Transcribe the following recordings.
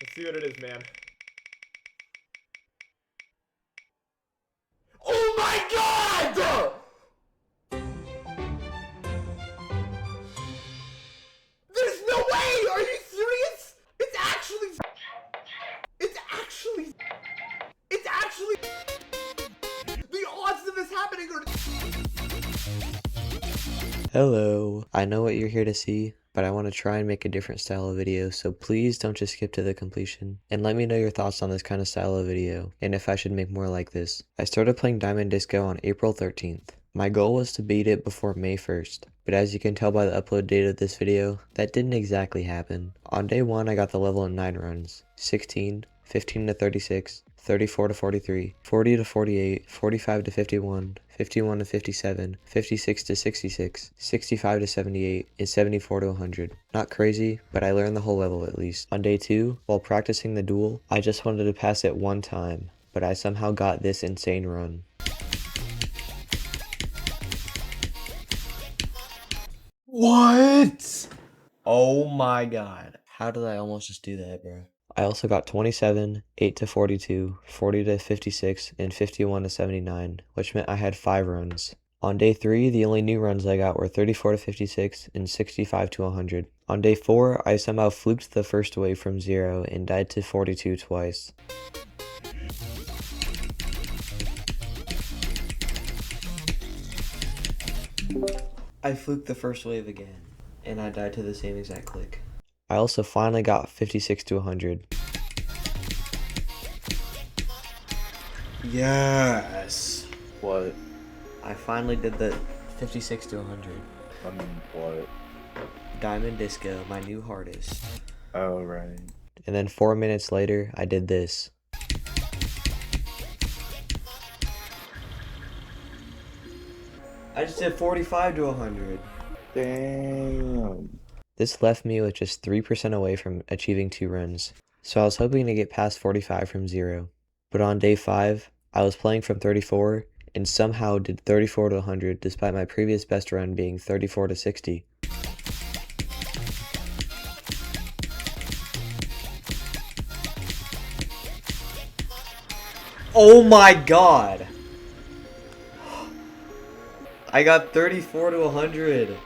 Let's see what it is, man. Oh my god! There's no way! Are you serious? It's actually... The odds of this happening are... Hello, I know what you're here to see, but I want to try and make a different style of video, so please don't just skip to the completion. And let me know your thoughts on this kind of style of video, and if I should make more like this. I started playing Diamond Disco on April 13th. My goal was to beat it before May 1st, but as you can tell by the upload date of this video, that didn't exactly happen. On day 1 I got the level in 9 runs, 16, 15 to 36, 34 to 43, 40 to 48, 45 to 51, 51 to 57, 56 to 66, 65 to 78, and 74 to 100. Not crazy, but I learned the whole level at least. On day 2, while practicing the duel, I just wanted to pass it one time, but I somehow got this insane run. What? Oh my god. How did I almost just do that, bro? I also got 27, 8 to 42, 40 to 56, and 51 to 79, which meant I had 5 runs. On day 3, the only new runs I got were 34 to 56 and 65 to 100. On day 4, I somehow fluked the first wave from 0 and died to 42 twice. I fluked the first wave again, and I died to the same exact click. I also finally got 56 to 100. Yes. What? I finally did the 56 to 100. What? Diamond Disco, my new hardest. Oh, right. And then 4 minutes later, I did this. I just did 45 to 100. Damn. This left me with just 3% away from achieving 2 runs, so I was hoping to get past 45 from 0. But on day 5, I was playing from 34, and somehow did 34 to 100 despite my previous best run being 34 to 60. Oh my god! I got 34 to 100!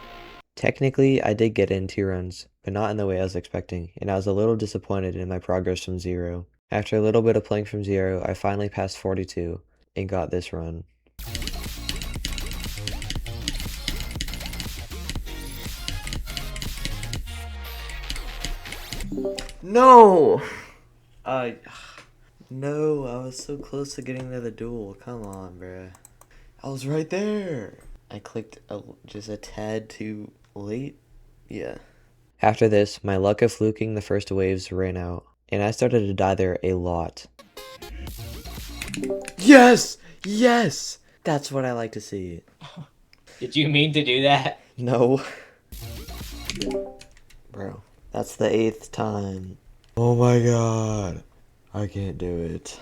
Technically, I did get in 2 runs, but not in the way I was expecting, and I was a little disappointed in my progress from 0. After a little bit of playing from 0, I finally passed 42, and got this run. No! No, I was so close to getting to the duel. Come on, bruh. I was right there. I clicked just a tad too late. Yeah. After this, my luck of fluking the first waves ran out, and I started to die there a lot. Yes! Yes! That's what I like to see. Did you mean to do that? No. Bro, that's the 8th time. Oh my god. I can't do it.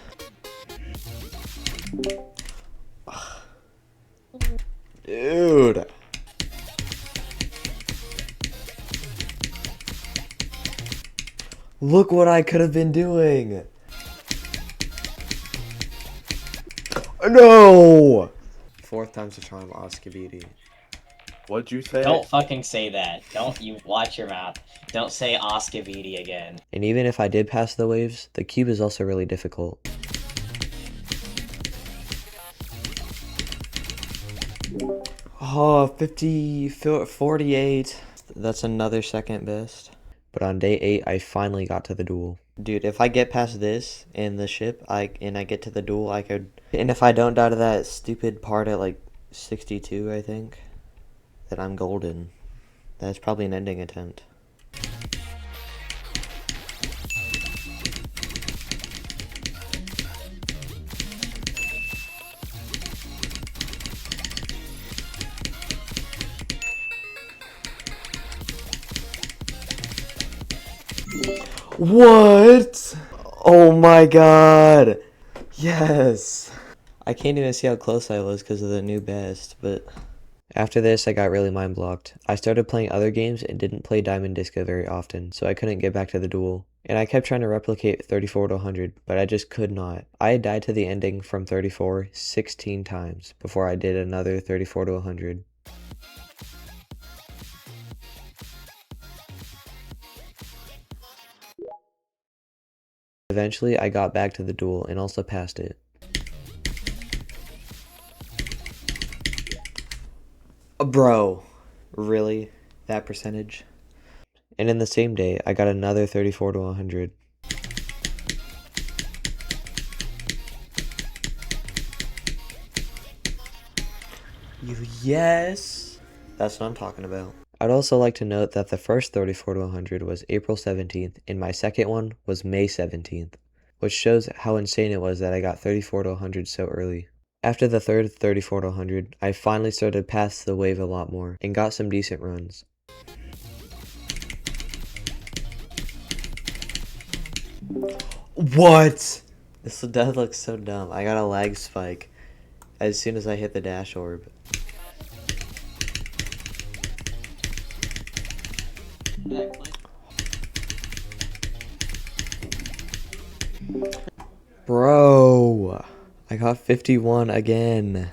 Dude. Look what I could have been doing. No! 4th time's the charm, Oscar Beauty. What'd you say? Don't fucking say that. Don't you watch your mouth. Don't say Oscavidi again. And even if I did pass the waves, the cube is also really difficult. Oh, 48. That's another second best. But on day 8, I finally got to the duel. Dude, if I get past this and the ship, and I get to the duel, I could... And if I don't die to that stupid part at like 62, I think, then I'm golden. That's probably an ending attempt. What? Oh my god. Yes. I can't even see how close I was because of the new best, but... After this, I got really mind blocked. I started playing other games and didn't play Diamond Disco very often, so I couldn't get back to the duel. And I kept trying to replicate 34 to 100, but I just could not. I had died to the ending from 34 16 times before I did another 34 to 100. Eventually, I got back to the duel and also passed it. Bro, really? That percentage? And in the same day, I got another 34 to 100. Yes! That's what I'm talking about. I'd also like to note that the first 34 to 100 was April 17th, and my second one was May 17th, which shows how insane it was that I got 34 to 100 so early. After the third 34 to 100, I finally started to pass the wave a lot more, and got some decent runs. What? This death looks so dumb. I got a lag spike as soon as I hit the dash orb. Bro, I got 51 again.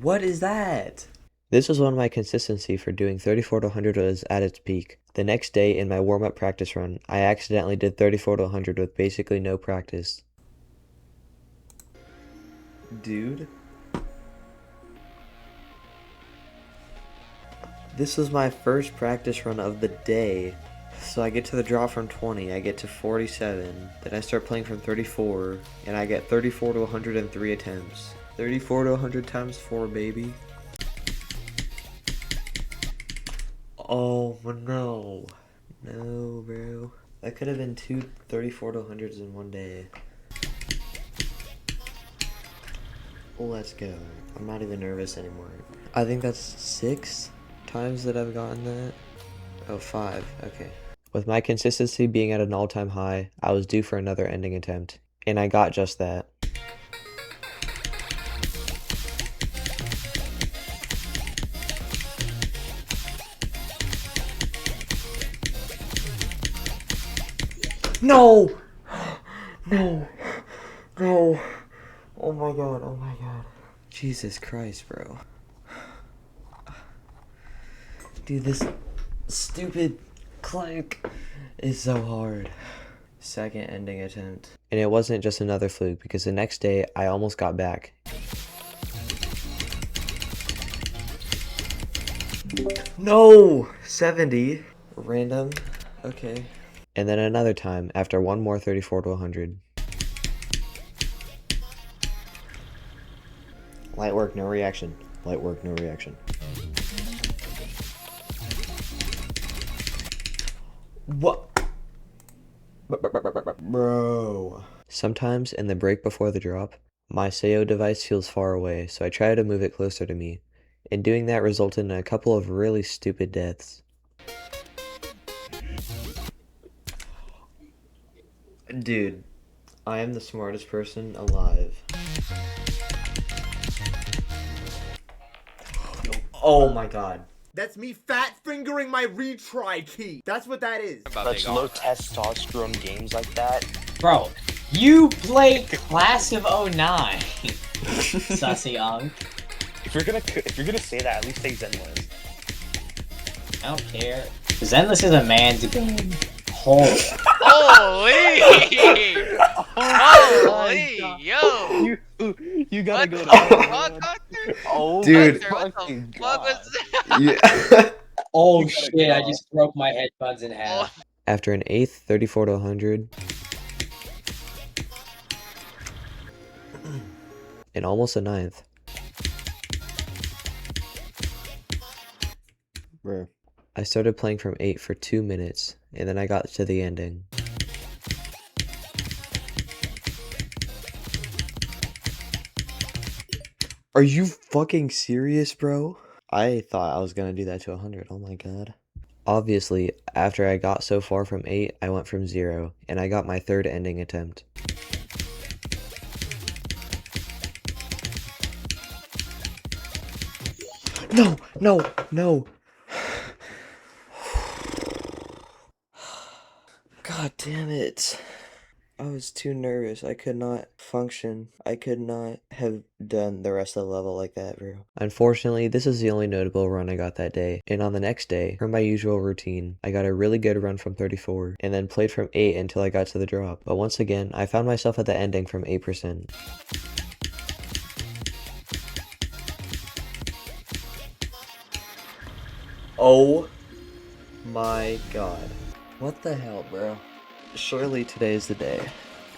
What is that? This was when my consistency for doing 34 to 100 was at its peak. The next day in my warm-up practice run, I accidentally did 34 to 100 with basically no practice. Dude. This was my first practice run of the day. So I get to the drop from 20, I get to 47, then I start playing from 34, and I get 34 to 103 attempts. 34 to 100 times 4, baby. Oh, no. No, bro. That could have been two 34 to 100s in one day. Let's go. I'm not even nervous anymore. I think that's 6 times that I've gotten that. Oh, 5. Okay. With my consistency being at an all-time high, I was due for another ending attempt. And I got just that. No! No! No! Oh my god, oh my god. Jesus Christ, bro. Dude, this stupid clank is so hard. Second ending attempt. And it wasn't just another fluke, because the next day I almost got back. No! 70. Random. Okay. And then another time after one more 34 to 100. Light work, no reaction. Light work, no reaction. What? Bro. Sometimes in the break before the drop, my SEO device feels far away, so I try to move it closer to me. And doing that resulted in a couple of really stupid deaths. Dude, I am the smartest person alive. Oh my god. That's me fat fingering my retry key. That's what that is. Such low testosterone games like that. Bro, you played Class of '09. Sussy Unk. If you're gonna say that, at least say Zenless. I don't care. Zenless is a man's game. Holy. Holy! Holy! Yo! You gotta go to What, Doctor? Oh, Dude. What the fuck was that? Yeah. Oh You gotta shit, I go. just broke my headphones in half. After an 8th 34 to 100. And almost a 9th. Bro. I started playing from 8 for 2 minutes, and then I got to the ending. Are you fucking serious, bro? I thought I was gonna do that to 100, oh my god. Obviously, after I got so far from 8, I went from 0, and I got my third ending attempt. No, no, no. God damn it. I was too nervous. I could not function. I could not have done the rest of the level like that, bro. Unfortunately, this is the only notable run I got that day. And on the next day, for my usual routine, I got a really good run from 34, and then played from 8 until I got to the drop. But once again, I found myself at the ending from 8%. Oh my god. What the hell, bro? Surely today is the day.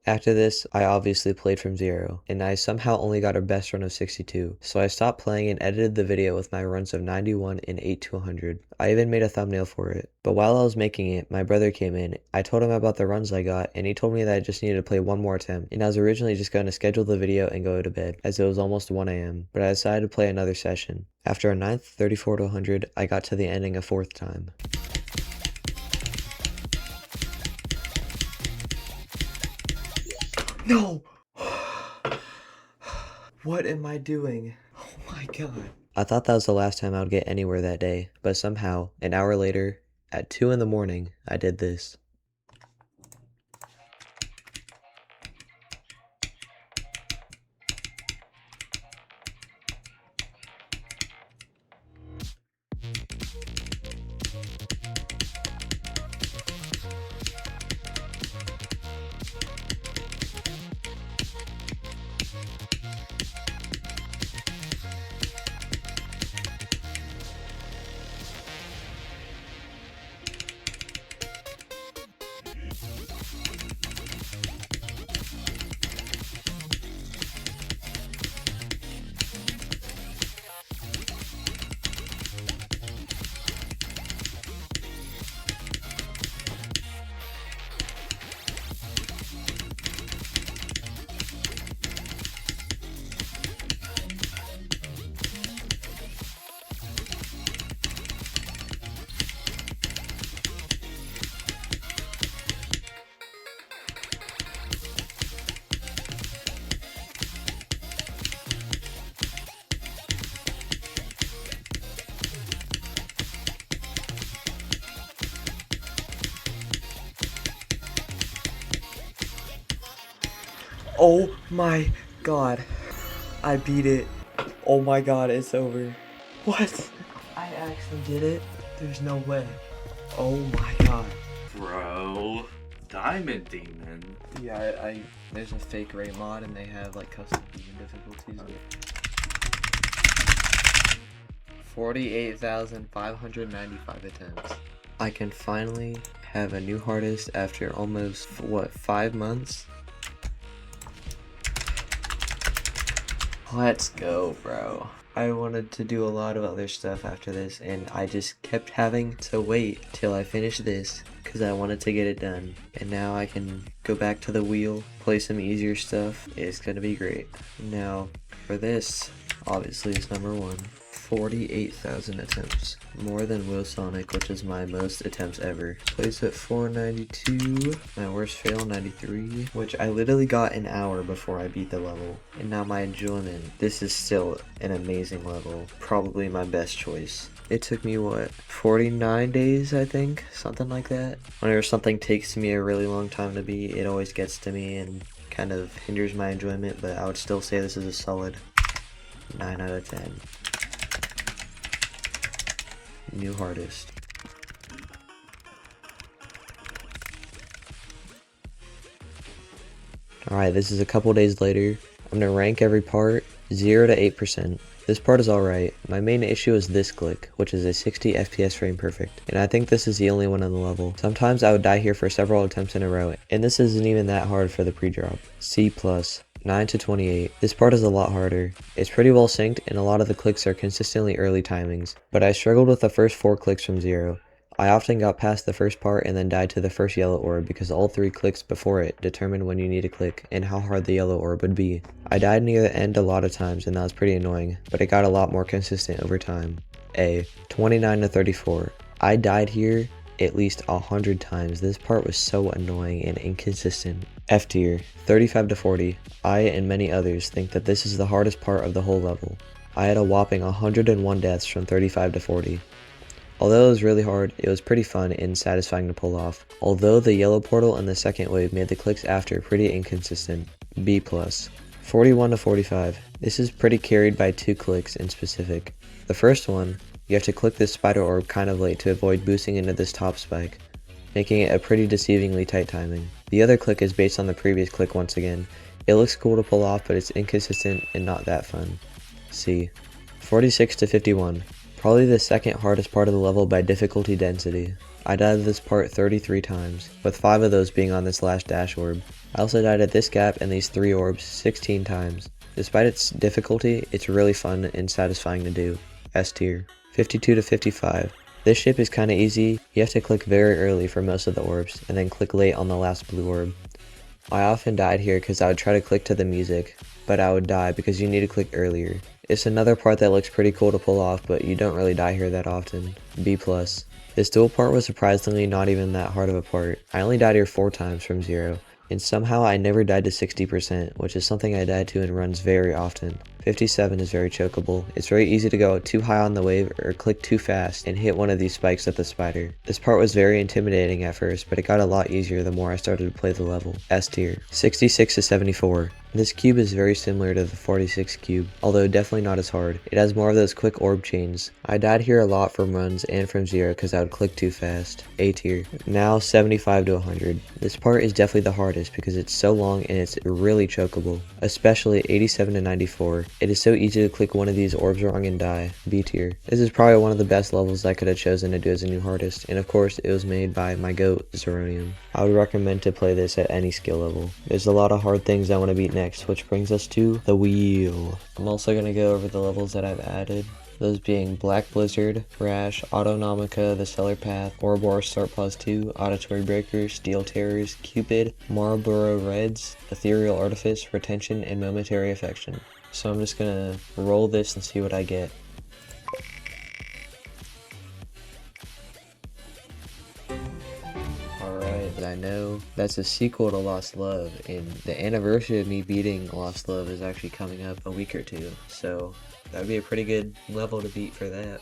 After this, I obviously played from 0, and I somehow only got a best run of 62, so I stopped playing and edited the video with my runs of 91 and 8 to 100. I even made a thumbnail for it. But while I was making it, my brother came in. I told him about the runs I got, and he told me that I just needed to play one more attempt, and I was originally just going to schedule the video and go to bed, as it was almost 1 AM, but I decided to play another session. After a 9th, 34 to 100, I got to the ending a 4th time. No! What am I doing? Oh my god. I thought that was the last time I would get anywhere that day, but somehow, an hour later, at 2 in the morning, I did this. Oh my god. I beat it. Oh my god, it's over. What? I actually did it? There's no way. Oh my god. Bro. Diamond Demon. Yeah, there's a fake rate mod and they have like custom demon difficulties. 48,595 attempts. I can finally have a new hardest after almost, what, 5 months? Let's go, bro. I wanted to do a lot of other stuff after this, and I just kept having to wait till I finished this because I wanted to get it done. And now I can go back to the wheel, play some easier stuff. It's gonna be great. Now, for this, obviously it's number 1. 48,000 attempts. More than Will Sonic, which is my most attempts ever. Place at 492. My worst fail, 93. Which I literally got an hour before I beat the level. And now my enjoyment. This is still an amazing level. Probably my best choice. It took me, what, 49 days, I think? Something like that. Whenever something takes me a really long time to beat, it always gets to me and kind of hinders my enjoyment, but I would still say this is a solid 9 out of 10. New hardest. Alright, this is a couple days later. I'm gonna rank every part 0 to 8%. This part is alright. My main issue is this glitch, which is a 60 FPS frame perfect, and I think this is the only one on the level. Sometimes I would die here for several attempts in a row, and this isn't even that hard for the pre-drop. C+. 9 to 28. This part is a lot harder. It's pretty well synced and a lot of the clicks are consistently early timings, but I struggled with the first 4 clicks from 0. I often got past the first part and then died to the first yellow orb because all 3 clicks before it determined when you need to click and how hard the yellow orb would be. I died near the end a lot of times and that was pretty annoying, but it got a lot more consistent over time. A. 29 to 34. I died here at least 100 times. This part was so annoying and inconsistent. F tier, 35 to 40. I and many others think that this is the hardest part of the whole level. I had a whopping 101 deaths from 35 to 40. Although it was really hard, it was pretty fun and satisfying to pull off. Although the yellow portal and the second wave made the clicks after pretty inconsistent. B+. 41 to 45. This is pretty carried by 2 clicks in specific. The first one, you have to click this spider orb kind of late to avoid boosting into this top spike, making it a pretty deceivingly tight timing. The other click is based on the previous click once again. It looks cool to pull off, but it's inconsistent and not that fun. C. 46 to 51. Probably the second hardest part of the level by difficulty density. I died at this part 33 times, with 5 of those being on this last dash orb. I also died at this gap and these 3 orbs 16 times. Despite its difficulty, it's really fun and satisfying to do. S tier. 52 to 55. This ship is kinda easy. You have to click very early for most of the orbs, and then click late on the last blue orb. I often died here because I would try to click to the music, but I would die because you need to click earlier. It's another part that looks pretty cool to pull off, but you don't really die here that often. B+. This dual part was surprisingly not even that hard of a part. I only died here 4 times from 0, and somehow I never died to 60%, which is something I died to in runs very often. 57 is very chokeable. It's very easy to go too high on the wave or click too fast and hit one of these spikes at the spider. This part was very intimidating at first, but it got a lot easier the more I started to play the level. S tier. 66 to 74. This cube is very similar to the 46 cube, although definitely not as hard. It has more of those quick orb chains. I died here a lot from runs and from 0 because I would click too fast. A tier. Now 75 to 100. This part is definitely the hardest because it's so long and it's really chokeable, especially 87 to 94. It is so easy to click one of these orbs wrong and die. B tier. This is probably one of the best levels I could have chosen to do as a new hardest, and of course it was made by my goat, Zeronium. I would recommend to play this at any skill level. There's a lot of hard things I want to beat next, which brings us to the wheel. I'm also going to go over the levels that I've added, those being Black Blizzard, Rash, Autonomica, The Stellar Path, Ouroboros Start Pause 2, Auditory Breaker, Steel Terrors, Cupid, Marlboro Reds, Ethereal Artifice, Retention, and Momentary Affection. So I'm just gonna roll this and see what I get. Alright, I know that's a sequel to Lost Love, and the anniversary of me beating Lost Love is actually coming up a week or 2, so that would be a pretty good level to beat for that.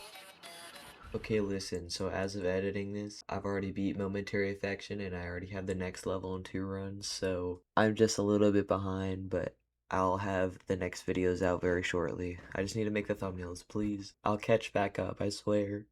Okay, listen, so as of editing this, I've already beat Momentary Affection, and I already have the next level in 2 runs, so I'm just a little bit behind, but I'll have the next videos out very shortly. I just need to make the thumbnails, please. I'll catch back up, I swear.